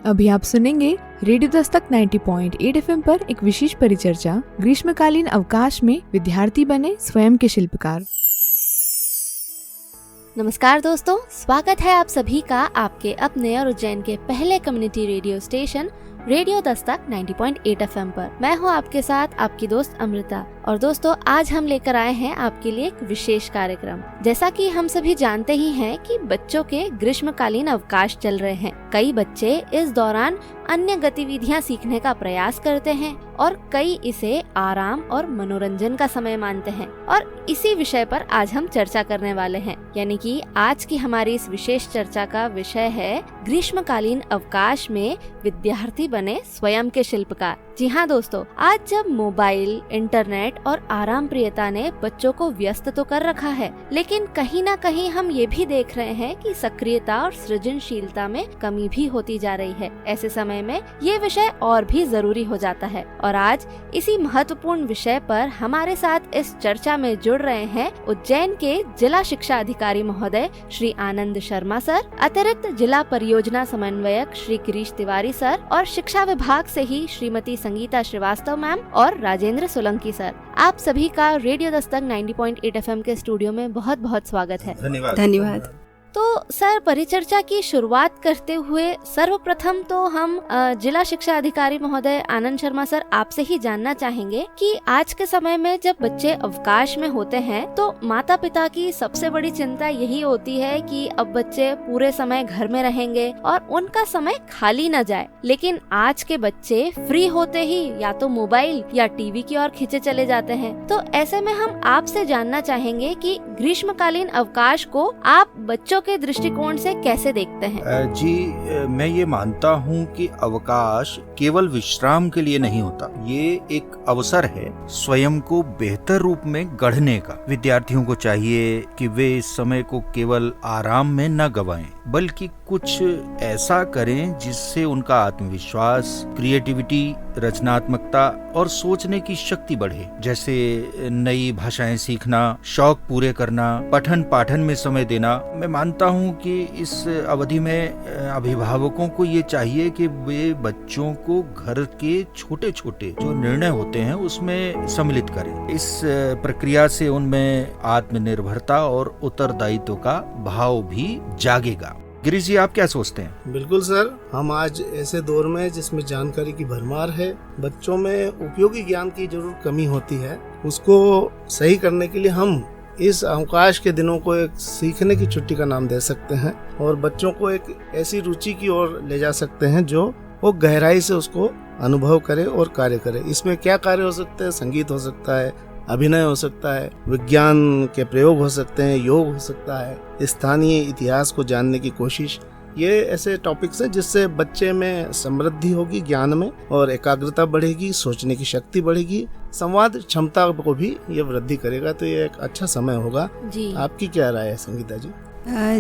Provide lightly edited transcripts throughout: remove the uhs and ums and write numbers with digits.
अभी आप सुनेंगे रेडियो दस्तक 90.8 एफएम पर एक विशेष परिचर्चा ग्रीष्मकालीन अवकाश में विद्यार्थी बने स्वयं के शिल्पकार। नमस्कार दोस्तों, स्वागत है आप सभी का आपके अपने और उज्जैन के पहले community radio station radio Dastak 90.8 FM पर। मैं हूं आपके साथ आपकी दोस्त अमृता। और दोस्तों, आज हम लेकर आए हैं आपके लिए एक विशेष कार्यक्रम। जैसा कि हम सभी जानते ही हैं कि बच्चों के ग्रीष्मकालीन अवकाश चल रहे हैं। कई बच्चे इस दौरान अन्य गतिविधियां सीखने का प्रयास करते हैं और कई इसे आराम और मनोरंजन का समय मानते हैं। और इसी विषय पर आज हम चर्चा करने वाले हैं। यानी कि आज की हमारी इस विशेष चर्चा का विषय है ग्रीष्मकालीन अवकाश में विद्यार्थी बने स्वयं के शिल्पकार। जी हाँ दोस्तों, आज जब मोबाइल, इंटरनेट और आराम प्रियता ने बच्चों को व्यस्त तो कर रखा है, लेकिन कहीं ना कहीं हम ये भी देख रहे हैं कि सक्रियता और सृजनशीलता में कमी भी होती जा रही है। ऐसे समय में ये विषय और भी जरूरी हो जाता है। और आज इसी महत्वपूर्ण विषय पर हमारे साथ इस चर्चा में जुड़ रहे हैं उज्जैन के जिला शिक्षा अधिकारी महोदय श्री आनंद शर्मा सर, अतिरिक्त जिला परियोजना समन्वयक श्री गिरीश तिवारी सर और शिक्षा विभाग से ही श्रीमती संगीता श्रीवास्तव मैम और राजेंद्र सोलंकी सर। आप सभी का रेडियो दस्तक 90.8 एफएम के स्टूडियो में बहुत बहुत स्वागत है। धन्यवाद। तो सर, परिचर्चा की शुरुआत करते हुए सर्वप्रथम तो हम जिला शिक्षा अधिकारी महोदय आनंद शर्मा सर आपसे ही जानना चाहेंगे कि आज के समय में जब बच्चे अवकाश में होते हैं तो माता पिता की सबसे बड़ी चिंता यही होती है कि अब बच्चे पूरे समय घर में रहेंगे और उनका समय खाली न जाए। लेकिन आज के बच्चे फ्री होते ही या तो मोबाइल या टीवी की ओर खींचे चले जाते हैं। तो ऐसे में हम आपसे जानना चाहेंगे कि ग्रीष्मकालीन अवकाश को आप बच्चों के दृष्टिकोण से कैसे देखते हैं? जी, मैं ये मानता हूँ कि अवकाश केवल विश्राम के लिए नहीं होता। ये एक अवसर है स्वयं को बेहतर रूप में गढ़ने का। विद्यार्थियों को चाहिए कि वे इस समय को केवल आराम में न गवाएं, बल्कि कुछ ऐसा करें जिससे उनका आत्मविश्वास, क्रिएटिविटी, रचनात्मकता और सोचने की शक्ति बढ़े। जैसे नई भाषाएं सीखना, शौक पूरे करना, पठन पाठन में समय देना। मैं मानता हूँ कि इस अवधि में अभिभावकों को ये चाहिए कि वे बच्चों को घर के छोटे छोटे जो निर्णय होते हैं उसमें सम्मिलित करें। इस प्रक्रिया से उनमें आत्मनिर्भरता और उत्तरदायित्व का भाव भी जागेगा। गिरीश जी, आप क्या सोचते हैं? बिल्कुल सर, हम आज ऐसे दौर में जिसमें जानकारी की भरमार है, बच्चों में उपयोगी ज्ञान की जरूर कमी होती है। उसको सही करने के लिए हम इस अवकाश के दिनों को एक सीखने की छुट्टी का नाम दे सकते हैं और बच्चों को एक ऐसी रुचि की ओर ले जा सकते हैं जो वो गहराई से उसको अनुभव करे और कार्य करे। इसमें क्या कार्य हो सकते हैं? संगीत हो सकता है, अभिनय हो सकता है, विज्ञान के प्रयोग हो सकते हैं, योग हो सकता है, स्थानीय इतिहास को जानने की कोशिश। ये ऐसे टॉपिक्स हैं जिससे बच्चे में समृद्धि होगी ज्ञान में और एकाग्रता बढ़ेगी, सोचने की शक्ति बढ़ेगी, संवाद क्षमता को भी ये वृद्धि करेगा। तो ये एक अच्छा समय होगा जी। आपकी क्या राय है संगीता जी?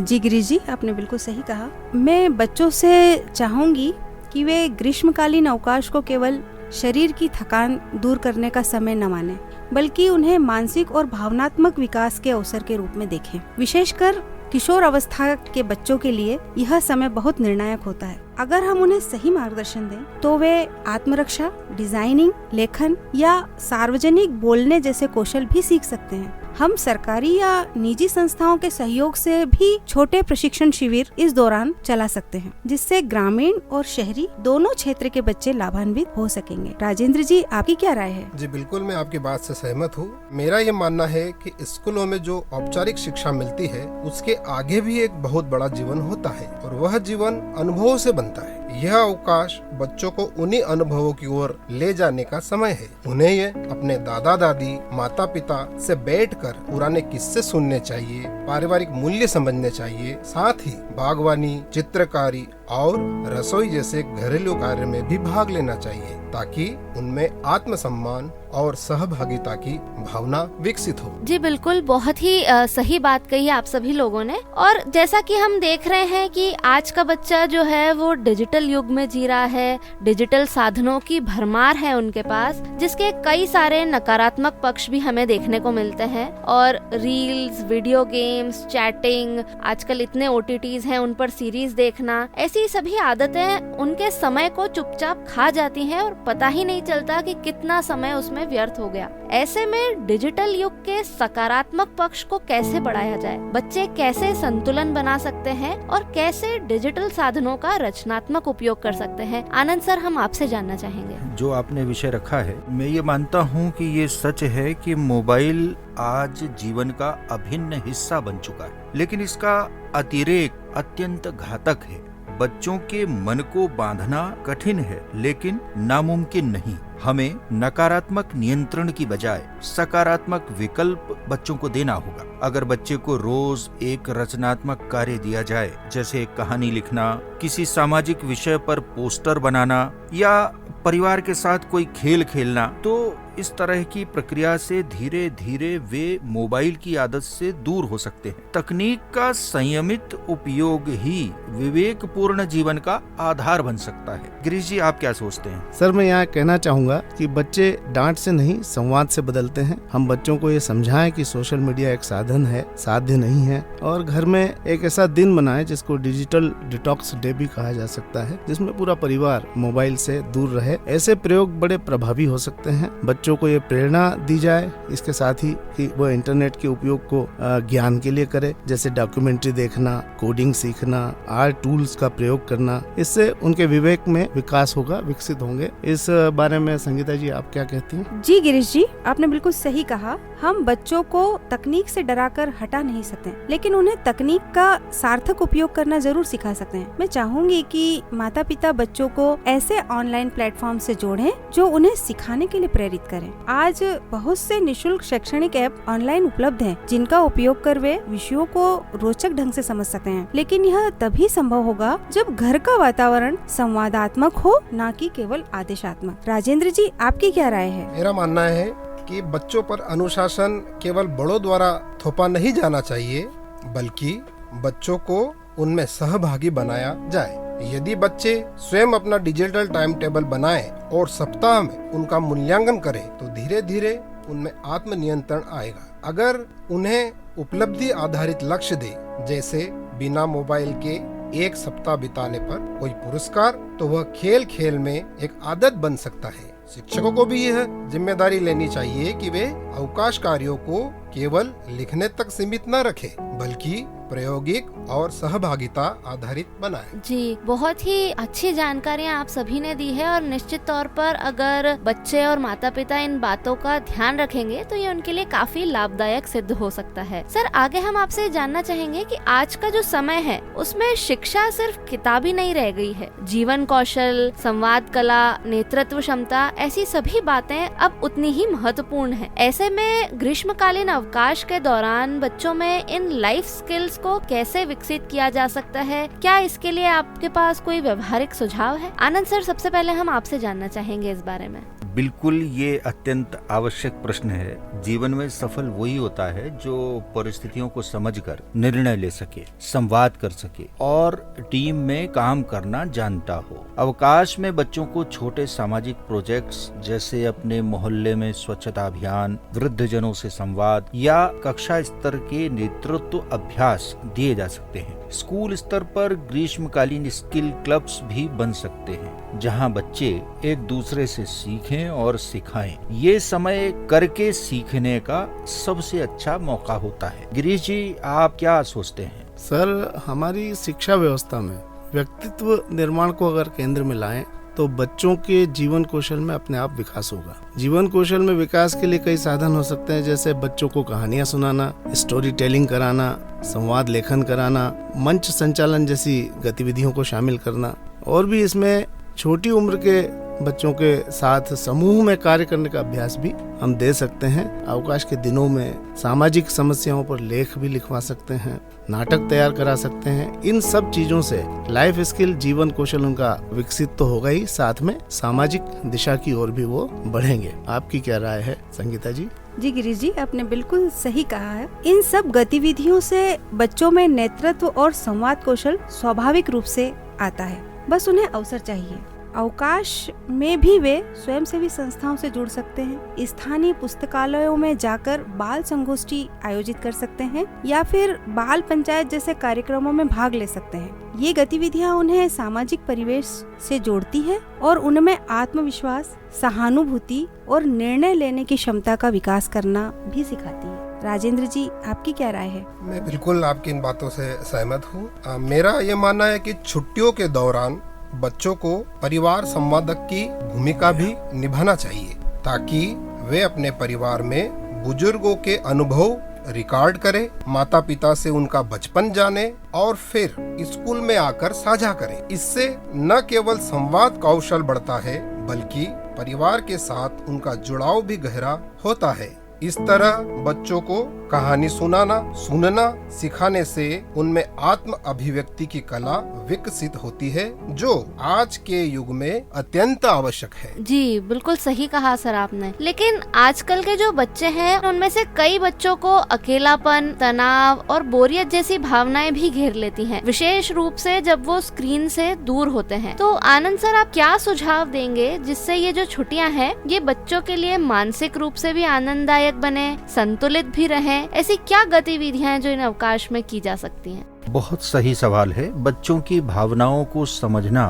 जी गिरीश जी, आपने बिल्कुल सही कहा। मैं बच्चों से चाहूंगी कि वे ग्रीष्मकालीन अवकाश को केवल शरीर की थकान दूर करने का समय न माने, बल्कि उन्हें मानसिक और भावनात्मक विकास के अवसर के रूप में देखें। विशेषकर किशोर अवस्था के बच्चों के लिए यह समय बहुत निर्णायक होता है। अगर हम उन्हें सही मार्गदर्शन दें तो वे आत्मरक्षा, डिजाइनिंग, लेखन या सार्वजनिक बोलने जैसे कौशल भी सीख सकते हैं। हम सरकारी या निजी संस्थाओं के सहयोग से भी छोटे प्रशिक्षण शिविर इस दौरान चला सकते हैं, जिससे ग्रामीण और शहरी दोनों क्षेत्र के बच्चे लाभान्वित हो सकेंगे। राजेंद्र जी, आपकी क्या राय है? जी बिल्कुल, मैं आपकी बात से सहमत हूँ। मेरा ये मानना है कि स्कूलों में जो औपचारिक शिक्षा मिलती है उसके आगे भी एक बहुत बड़ा जीवन होता है और वह जीवन अनुभवों से बनता है। यह अवकाश बच्चों को उन्हीं अनुभवों की ओर ले जाने का समय है। उन्हें ये अपने दादा दादी, माता पिता से बैठकर पुराने किस्से सुनने चाहिए, पारिवारिक मूल्य समझने चाहिए, साथ ही बागवानी, चित्रकारी और रसोई जैसे घरेलू कार्य में भी भाग लेना चाहिए ताकि उनमें आत्मसम्मान और सहभागिता की भावना विकसित हो। जी बिल्कुल, बहुत ही सही बात कही आप सभी लोगों ने। और जैसा कि हम देख रहे हैं कि आज का बच्चा जो है वो डिजिटल युग में जी रहा है, डिजिटल साधनों की भरमार है उनके पास, जिसके कई सारे नकारात्मक पक्ष भी हमें देखने को मिलते हैं। और reels, video game games, chatting, आजकल इतने OTTs हैं उन पर सीरीज देखना, ऐसी सभी आदतें उनके समय को चुपचाप खा जाती हैं और पता ही नहीं चलता कि कितना समय उसमें व्यर्थ हो गया। ऐसे में डिजिटल युग के सकारात्मक पक्ष को कैसे बढ़ाया जाए, बच्चे कैसे संतुलन बना सकते हैं और कैसे डिजिटल साधनों का रचनात्मक उपयोग कर सकते हैं, आनंद सर हम आपसे जानना चाहेंगे। जो आपने विषय रखा है, मैं ये मानता हूँ कि ये सच है कि मोबाइल आज जीवन का अभिन्न हिस्सा बन चुका है, लेकिन इसका अतिरेक अत्यंत घातक है। बच्चों के मन को बांधना कठिन है लेकिन नामुमकिन नहीं। हमें नकारात्मक नियंत्रण की बजाय सकारात्मक विकल्प बच्चों को देना होगा। अगर बच्चे को रोज एक रचनात्मक कार्य दिया जाए, जैसे एक कहानी लिखना, किसी सामाजिक विषय पर पोस्टर बनाना या परिवार के साथ कोई खेल खेलना, तो इस तरह की प्रक्रिया से धीरे धीरे वे मोबाइल की आदत से दूर हो सकते हैं। तकनीक का संयमित उपयोग ही विवेकपूर्ण जीवन का आधार बन सकता है। गिरीश जी, आप क्या सोचते हैं? सर, मैं यहाँ कहना चाहूँगा कि बच्चे डांट से नहीं संवाद से बदलते हैं। हम बच्चों को ये समझाएं कि सोशल मीडिया एक साधन है, साध्य नहीं है, और घर में एक ऐसा दिन बनाएं जिसको डिजिटल डिटॉक्स डे भी कहा जा सकता है, जिसमें पूरा परिवार मोबाइल से दूर रहे। ऐसे प्रयोग बड़े प्रभावी हो सकते हैं। बच्चों को ये प्रेरणा दी जाए, इसके साथ ही कि वो इंटरनेट के उपयोग को ज्ञान के लिए करे, जैसे डॉक्यूमेंट्री देखना, कोडिंग सीखना, आर्ट टूल्स का प्रयोग करना। इससे उनके विवेक में विकास होगा, विकसित होंगे। इस बारे में संगीता जी आप क्या कहती हैं? जी गिरीश जी, आपने बिल्कुल सही कहा। हम बच्चों को तकनीक से डराकर हटा नहीं सकते, लेकिन उन्हें तकनीक का सार्थक उपयोग करना जरूर सिखा सकते हैं। मैं चाहूंगी कि माता पिता बच्चों को ऐसे ऑनलाइन प्लेटफॉर्म से जोड़ें जो उन्हें सिखाने के लिए प्रेरित करें। आज बहुत से निशुल्क शैक्षणिक ऐप ऑनलाइन उपलब्ध हैं, जिनका उपयोग कर वे विषयों को रोचक ढंग से समझ सकते हैं। लेकिन यह तभी संभव होगा जब घर का वातावरण संवादात्मक हो, न कि केवल आदेशात्मक। राजेंद्र जी, आपकी क्या राय है? मेरा मानना है कि बच्चों पर अनुशासन केवल बड़ों द्वारा थोपा नहीं जाना चाहिए, बल्कि बच्चों को उनमें सहभागी बनाया जाए। यदि बच्चे स्वयं अपना डिजिटल टाइम टेबल बनाएं और सप्ताह में उनका मूल्यांकन करें, तो धीरे धीरे उनमें आत्मनियंत्रण आएगा। अगर उन्हें उपलब्धि आधारित लक्ष्य दे, जैसे बिना मोबाइल के 1 सप्ताह बिताने पर कोई पुरस्कार, तो वह खेल खेल में एक आदत बन सकता है। शिक्षकों को भी यह जिम्मेदारी लेनी चाहिए कि वे अवकाश कार्यों को केवल लिखने तक सीमित न रखें, बल्कि प्रायोगिक और सहभागिता आधारित बनाएं। जी, बहुत ही अच्छी जानकारियाँ आप सभी ने दी है और निश्चित तौर पर अगर बच्चे और माता पिता इन बातों का ध्यान रखेंगे तो ये उनके लिए काफी लाभदायक सिद्ध हो सकता है। सर, आगे हम आपसे जानना चाहेंगे कि आज का जो समय है उसमें शिक्षा सिर्फ किताबी नहीं रह गई है। जीवन कौशल, संवाद कला, नेतृत्व क्षमता, ऐसी सभी बातें अब उतनी ही महत्वपूर्ण है। ऐसे में ग्रीष्मकालीन अवकाश के दौरान बच्चों में इन लाइफ स्किल्स को कैसे विकसित किया जा सकता है? क्या इसके लिए आपके पास कोई व्यवहारिक सुझाव है? आनंद सर, सबसे पहले हम आपसे जानना चाहेंगे इस बारे में। बिल्कुल, ये अत्यंत आवश्यक प्रश्न है। जीवन में सफल वही होता है जो परिस्थितियों को समझकर निर्णय ले सके, संवाद कर सके और टीम में काम करना जानता हो। अवकाश में बच्चों को छोटे सामाजिक प्रोजेक्ट्स, जैसे अपने मोहल्ले में स्वच्छता अभियान, वृद्धजनों से संवाद या कक्षा स्तर के नेतृत्व अभ्यास दिए जा सकते हैं। स्कूल स्तर पर ग्रीष्मकालीन स्किल क्लब्स भी बन सकते हैं, जहां बच्चे एक दूसरे से सीखें और सिखाएं। ये समय करके सीखने का सबसे अच्छा मौका होता है। गिरीश जी, आप क्या सोचते हैं? सर, हमारी शिक्षा व्यवस्था में व्यक्तित्व निर्माण को अगर केंद्र में लाएं तो बच्चों के जीवन कौशल में अपने आप विकास होगा। जीवन कौशल में विकास के लिए कई साधन हो सकते हैं, जैसे बच्चों को कहानियां सुनाना, स्टोरी टेलिंग कराना, संवाद लेखन कराना, मंच संचालन जैसी गतिविधियों को शामिल करना, और भी इसमें छोटी उम्र के बच्चों के साथ समूह में कार्य करने का अभ्यास भी हम दे सकते हैं। अवकाश के दिनों में सामाजिक समस्याओं पर लेख भी लिखवा सकते हैं, नाटक तैयार करा सकते हैं। इन सब चीजों से लाइफ स्किल, जीवन कौशल उनका विकसित तो होगा ही, साथ में सामाजिक दिशा की ओर भी वो बढ़ेंगे। आपकी क्या राय है संगीता जी? जी गिरीश जी, आपने बिल्कुल सही कहा है। इन सब गतिविधियों से बच्चों में नेतृत्व और संवाद कौशल स्वाभाविक रूप से आता है, बस उन्हें अवसर चाहिए। अवकाश में भी वे स्वयंसेवी संस्थाओं से जुड़ सकते हैं, स्थानीय पुस्तकालयों में जाकर बाल संगोष्ठी आयोजित कर सकते हैं या फिर बाल पंचायत जैसे कार्यक्रमों में भाग ले सकते हैं। ये गतिविधियां उन्हें सामाजिक परिवेश से जोड़ती है और उनमें आत्मविश्वास, सहानुभूति और निर्णय लेने की क्षमता का विकास करना भी सिखाती है। राजेंद्र जी, आपकी क्या राय है? मैं बिल्कुल आपकी इन बातों से सहमत हूँ। मेरा ये मानना है कि छुट्टियों के दौरान बच्चों को परिवार संवादक की भूमिका भी निभाना चाहिए ताकि वे अपने परिवार में बुजुर्गों के अनुभव रिकॉर्ड करें, माता पिता से उनका बचपन जाने और फिर स्कूल में आकर साझा करें। इससे न केवल संवाद कौशल बढ़ता है बल्कि परिवार के साथ उनका जुड़ाव भी गहरा होता है। इस तरह बच्चों को कहानी सुनना सिखाने से उनमें आत्म अभिव्यक्ति की कला विकसित होती है जो आज के युग में अत्यंत आवश्यक है। जी बिल्कुल सही कहा सर आपने। लेकिन आजकल के जो बच्चे हैं उनमें से कई बच्चों को अकेलापन, तनाव और बोरियत जैसी भावनाएं भी घेर लेती हैं, विशेष रूप से जब वो स्क्रीन से दूर होते हैं। तो आनंद सर, आप क्या सुझाव देंगे जिससे ये जो छुट्टियां हैं ये बच्चों के लिए मानसिक रूप से भी आनंददायक बने, संतुलित भी रहें? ऐसी क्या गतिविधियां हैं जो इन अवकाश में की जा सकती हैं? बहुत सही सवाल है। बच्चों की भावनाओं को समझना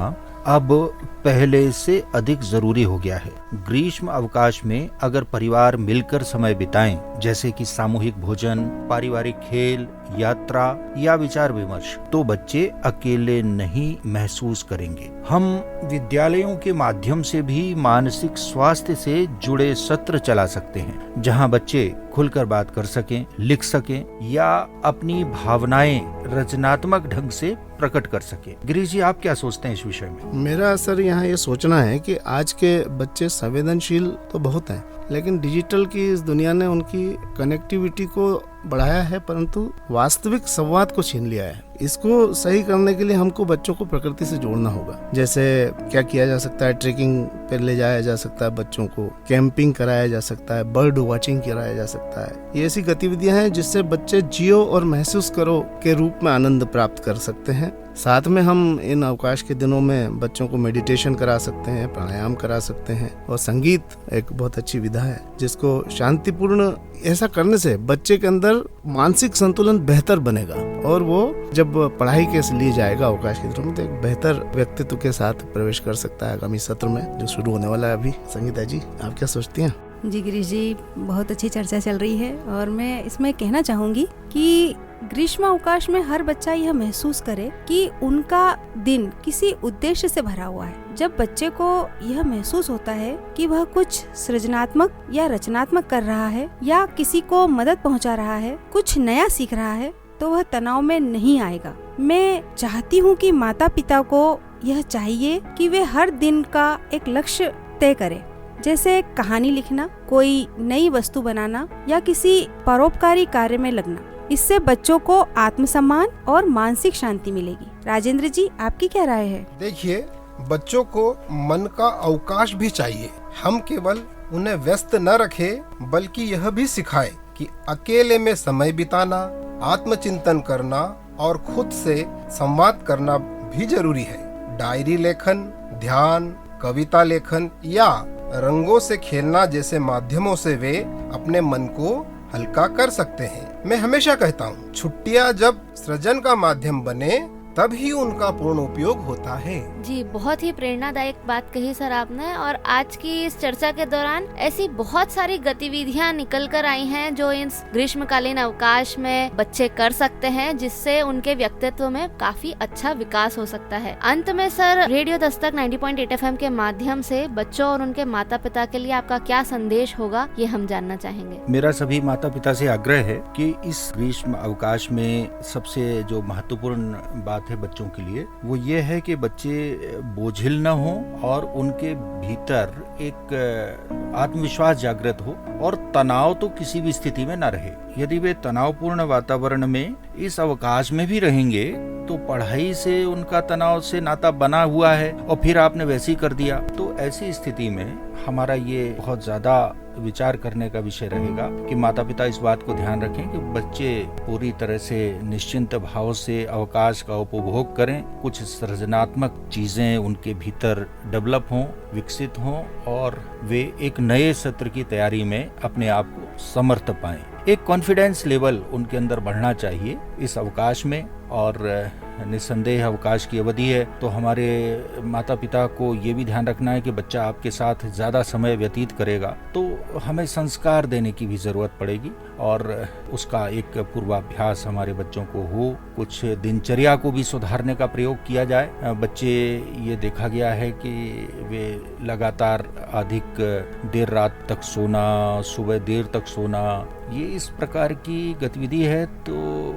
अब पहले से अधिक जरूरी हो गया है। ग्रीष्म अवकाश में अगर परिवार मिलकर समय बिताएं, जैसे कि सामूहिक भोजन, पारिवारिक खेल, यात्रा या विचार विमर्श, तो बच्चे अकेले नहीं महसूस करेंगे। हम विद्यालयों के माध्यम से भी मानसिक स्वास्थ्य से जुड़े सत्र चला सकते हैं, जहां बच्चे खुलकर बात कर सकें, लिख सकें या अपनी भावनाएं रचनात्मक ढंग से प्रकट कर सकें। गिरीश जी, आप क्या सोचते हैं इस विषय में? मेरा असर यहाँ ये सोचना है कि आज के बच्चे संवेदनशील तो बहुत हैं, लेकिन डिजिटल की इस दुनिया ने उनकी कनेक्टिविटी को बढ़ाया है परंतु वास्तविक संवाद को छीन लिया है। इसको सही करने के लिए हमको बच्चों को प्रकृति से जोड़ना होगा। जैसे क्या किया जा सकता है, ट्रेकिंग पर ले जाया जा सकता है बच्चों को, कैंपिंग कराया जा सकता है, बर्ड वॉचिंग कराया जा सकता है। ये ऐसी गतिविधियां हैं जिससे बच्चे जियो और महसूस करो के रूप में आनंद प्राप्त कर सकते हैं। साथ में हम इन अवकाश के दिनों में बच्चों को मेडिटेशन करा सकते हैं, प्राणायाम करा सकते हैं, और संगीत एक बहुत अच्छी विधा है जिसको शांतिपूर्ण, ऐसा करने से बच्चे के अंदर मानसिक संतुलन बेहतर बनेगा और वो जब पढ़ाई के लिए जाएगा अवकाश के दिनों में तो एक बेहतर व्यक्तित्व के साथ प्रवेश कर सकता है आगामी सत्र में जो शुरू होने वाला है अभी। संगीता जी, आप क्या सोचती हैं? जी गिरीश जी, बहुत अच्छी चर्चा चल रही है और मैं इसमें कहना चाहूंगी कि ग्रीष्म अवकाश में हर बच्चा यह महसूस करे कि उनका दिन किसी उद्देश्य से भरा हुआ है। जब बच्चे को यह महसूस होता है कि वह कुछ सृजनात्मक या रचनात्मक कर रहा है या किसी को मदद पहुंचा रहा है, कुछ नया सीख रहा है, तो वह तनाव में नहीं आएगा। मैं चाहती हूँ कि माता पिता को यह चाहिए कि वे हर दिन का एक लक्ष्य तय करें, जैसे कहानी लिखना, कोई नई वस्तु बनाना या किसी परोपकारी कार्य में लगना। इससे बच्चों को आत्मसम्मान और मानसिक शांति मिलेगी। राजेंद्र जी, आपकी क्या राय है? देखिए, बच्चों को मन का अवकाश भी चाहिए। हम केवल उन्हें व्यस्त न रखें बल्कि यह भी सिखाएं कि अकेले में समय बिताना, आत्मचिंतन करना और खुद से संवाद करना भी जरूरी है। डायरी लेखन, ध्यान, कविता लेखन या रंगों से खेलना जैसे माध्यमों से वे अपने मन को हल्का कर सकते हैं। मैं हमेशा कहता हूँ, छुट्टियाँ जब सृजन का माध्यम बने तभी उनका पूर्ण उपयोग होता है। जी, बहुत ही प्रेरणादायक बात कही सर आपने। और आज की इस चर्चा के दौरान ऐसी बहुत सारी गतिविधियां निकल कर आई हैं जो इस ग्रीष्मकालीन अवकाश में बच्चे कर सकते हैं, जिससे उनके व्यक्तित्व में काफी अच्छा विकास हो सकता है। अंत में सर, रेडियो दस्तक 90.8 FM के माध्यम से बच्चों और उनके माता पिता के लिए आपका क्या संदेश होगा, ये हम जानना चाहेंगे। मेरा सभी माता पिता से आग्रह है कि इस ग्रीष्म अवकाश में सबसे जो महत्वपूर्ण बात है बच्चों के लिए वो ये है कि बच्चे बोझिल न हो और उनके भीतर एक आत्मविश्वास जागृत हो और तनाव तो किसी भी स्थिति में न रहे। यदि वे तनावपूर्ण वातावरण में इस अवकाश में भी रहेंगे तो पढ़ाई से उनका तनाव से नाता बना हुआ है और फिर आपने वैसे ही कर दिया, तो ऐसी स्थिति में हमारा ये बहुत ज्यादा विचार करने का विषय रहेगा कि माता पिता इस बात को ध्यान रखें कि बच्चे पूरी तरह से निश्चिंत भाव से अवकाश का उपभोग करें, कुछ सृजनात्मक चीजें उनके भीतर डेवलप हों, विकसित हों और वे एक नए सत्र की तैयारी में अपने आप को समर्थ पाएं। एक कॉन्फिडेंस लेवल उनके अंदर बढ़ना चाहिए इस अवकाश में। और निस्संदेह अवकाश की अवधि है तो हमारे माता पिता को ये भी ध्यान रखना है कि बच्चा आपके साथ ज़्यादा समय व्यतीत करेगा तो हमें संस्कार देने की भी ज़रूरत पड़ेगी और उसका एक पूर्वाभ्यास हमारे बच्चों को हो। कुछ दिनचर्या को भी सुधारने का प्रयोग किया जाए। बच्चे ये देखा गया है कि वे लगातार अधिक देर रात तक सोना, सुबह देर तक सोना, ये इस प्रकार की गतिविधि है। तो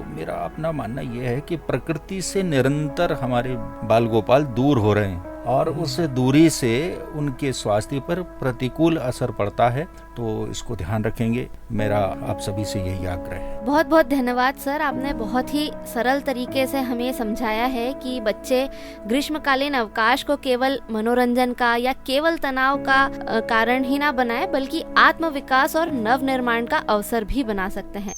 मेरा अपना मानना यह है कि प्रकृति से निरंतर हमारे बाल गोपाल दूर हो रहे हैं और उस दूरी से उनके स्वास्थ्य पर प्रतिकूल असर पड़ता है। तो इसको ध्यान रखेंगे, मेरा आप सभी से यही आग्रह है। बहुत बहुत धन्यवाद सर, आपने बहुत ही सरल तरीके से हमें समझाया है कि बच्चे ग्रीष्मकालीन अवकाश को केवल मनोरंजन का या केवल तनाव का कारण ही ना बनाए बल्कि आत्म विकास और नव निर्माण का अवसर भी बना सकते हैं।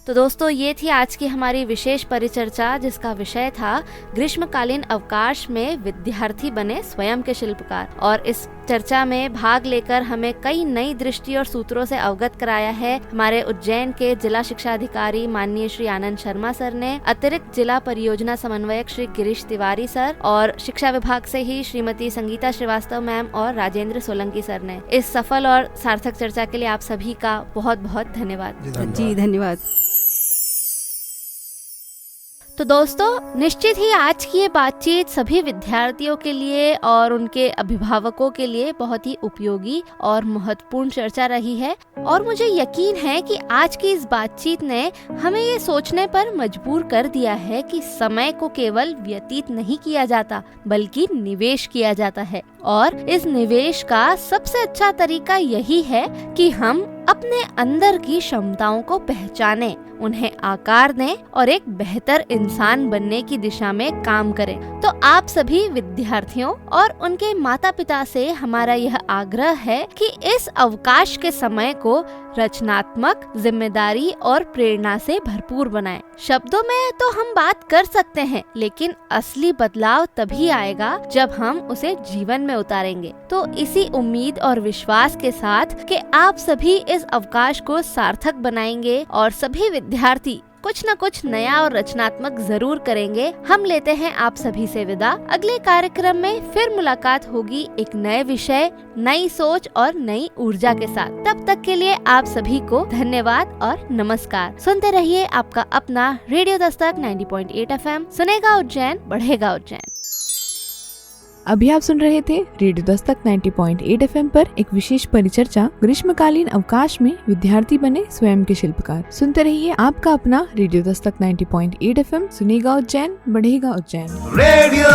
तो दोस्तों, ये थी आज की हमारी विशेष परिचर्चा जिसका विषय था ग्रीष्मकालीन अवकाश में विद्यार्थी बने स्वयं के शिल्पकार। और इस चर्चा में भाग लेकर हमें कई नई दृष्टि और सूत्रों से अवगत कराया है हमारे उज्जैन के जिला शिक्षा अधिकारी माननीय श्री आनंद शर्मा सर ने, अतिरिक्त जिला परियोजना समन्वयक श्री गिरीश तिवारी सर और शिक्षा विभाग से ही श्रीमती संगीता श्रीवास्तव मैम और राजेंद्र सोलंकी सर ने। इस सफल और सार्थक चर्चा के लिए आप सभी का बहुत बहुत धन्यवाद। जी धन्यवाद। तो दोस्तों, निश्चित ही आज की ये बातचीत सभी विद्यार्थियों के लिए और उनके अभिभावकों के लिए बहुत ही उपयोगी और महत्वपूर्ण चर्चा रही है। और मुझे यकीन है कि आज की इस बातचीत ने हमें ये सोचने पर मजबूर कर दिया है कि समय को केवल व्यतीत नहीं किया जाता बल्कि निवेश किया जाता है। और इस निवेश का सबसे अच्छा तरीका यही है कि हम अपने अंदर की क्षमताओं को पहचानें, उन्हें आकार दें और एक बेहतर इंसान बनने की दिशा में काम करें। तो आप सभी विद्यार्थियों और उनके माता पिता से हमारा यह आग्रह है कि इस अवकाश के समय को रचनात्मक, जिम्मेदारी और प्रेरणा से भरपूर बनाएं। शब्दों में तो हम बात कर सकते हैं लेकिन असली बदलाव तभी आएगा जब हम उसे जीवन में उतारेंगे। तो इसी उम्मीद और विश्वास के साथ कि आप सभी इस अवकाश को सार्थक बनाएंगे और सभी विद्यार्थी कुछ न कुछ नया और रचनात्मक जरूर करेंगे, हम लेते हैं आप सभी से विदा। अगले कार्यक्रम में फिर मुलाकात होगी एक नए विषय, नई सोच और नई ऊर्जा के साथ। तब तक के लिए आप सभी को धन्यवाद और नमस्कार। सुनते रहिए आपका अपना रेडियो दस्तक 90.8 FM। सुनेगा उज्जैन, बढ़ेगा उज्जैन। अभी आप सुन रहे थे रेडियो दस्तक 90.8 FM पर एक विशेष परिचर्चा ग्रीष्मकालीन अवकाश में विद्यार्थी बने स्वयं के शिल्पकार। सुनते रहिए आपका अपना रेडियो दस्तक 90.8 FM। सुनेगा उज्जैन, बढ़ेगा उज्जैन। रेडियो